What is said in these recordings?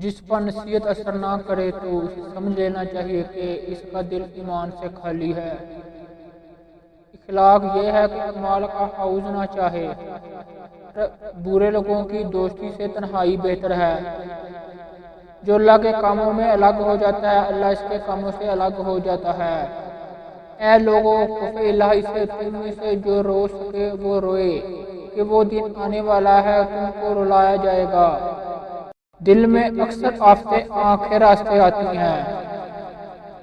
جس پر نصیحت اثر نہ کرے تو اسے سمجھ لینا چاہیے کہ اس کا دل ایمان سے خالی ہے۔ اخلاق یہ ہے کہ کمال کا حوض نہ چاہے۔ برے لوگوں کی دوستی سے تنہائی بہتر ہے۔ جو اللہ کے کاموں میں الگ ہو جاتا ہے، اللہ اس کے کاموں سے الگ ہو جاتا ہے۔ اے لوگوں، خوف الہی سے تم میں سے جو رو سکے وہ روئے کہ وہ دن آنے والا ہے تم کو رلایا جائے گا۔ دل میں اکثر آفتیں آنکھیں راستے آتی ہیں۔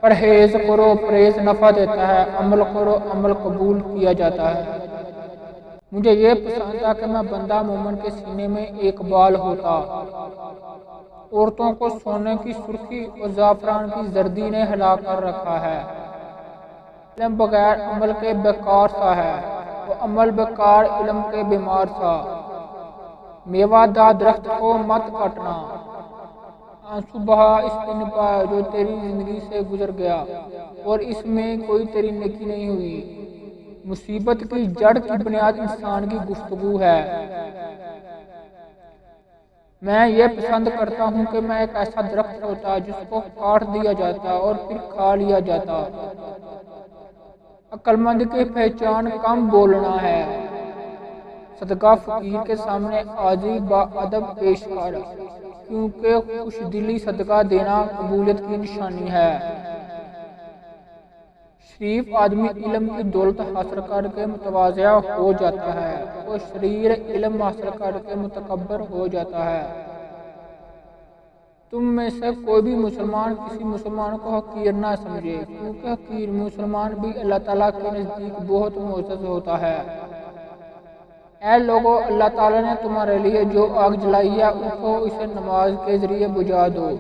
پرہیز کرو، پرہیز نفع دیتا ہے، عمل کرو، عمل قبول کیا جاتا ہے۔ مجھے یہ پسند تھا کہ میں بندہ مومن کے سینے میں ایک بال ہوتا۔ عورتوں کو سونے کی سرخی اور زعفران کی زردی نے ہلا کر رکھا ہے۔ علم بغیر عمل کے بیکار سا ہے، وہ عمل بیکار علم کے بیمار سا۔ میوہ دار درخت کو مت کاٹنا، آنسو بہا اس دن پر جو تیری زندگی سے گزر گیا اور اس میں کوئی تیری نیکی نہیں ہوئی۔ مصیبت کی جڑ کی بنیاد انسان کی گفتگو ہے۔ میں یہ پسند کرتا ہوں کہ میں ایک ایسا درخت ہوتا جس کو کاٹ دیا جاتا اور پھر کھا لیا جاتا۔ عقل مند کی پہچان کم بولنا ہے۔ صدقہ فقیر کے سامنے عاجزی با ادب پیش کر، کیونکہ خوش دلی صدقہ دینا قبولیت کی نشانی ہے۔ شریف آدمی علم کی دولت حاصل کر کے متواضع ہو جاتا ہے اور شریر علم حاصل کر کے متکبر ہو جاتا ہے۔ تم میں سے کوئی بھی مسلمان کسی مسلمان کو حقیر نہ سمجھے، کیونکہ حقیر مسلمان بھی اللہ تعالیٰ کے نزدیک بہت معزز ہوتا ہے۔ اے لوگو، اللہ تعالیٰ نے تمہارے لیے جو آگ جلائی ہے اٹھو اسے نماز کے ذریعے بجھا دو۔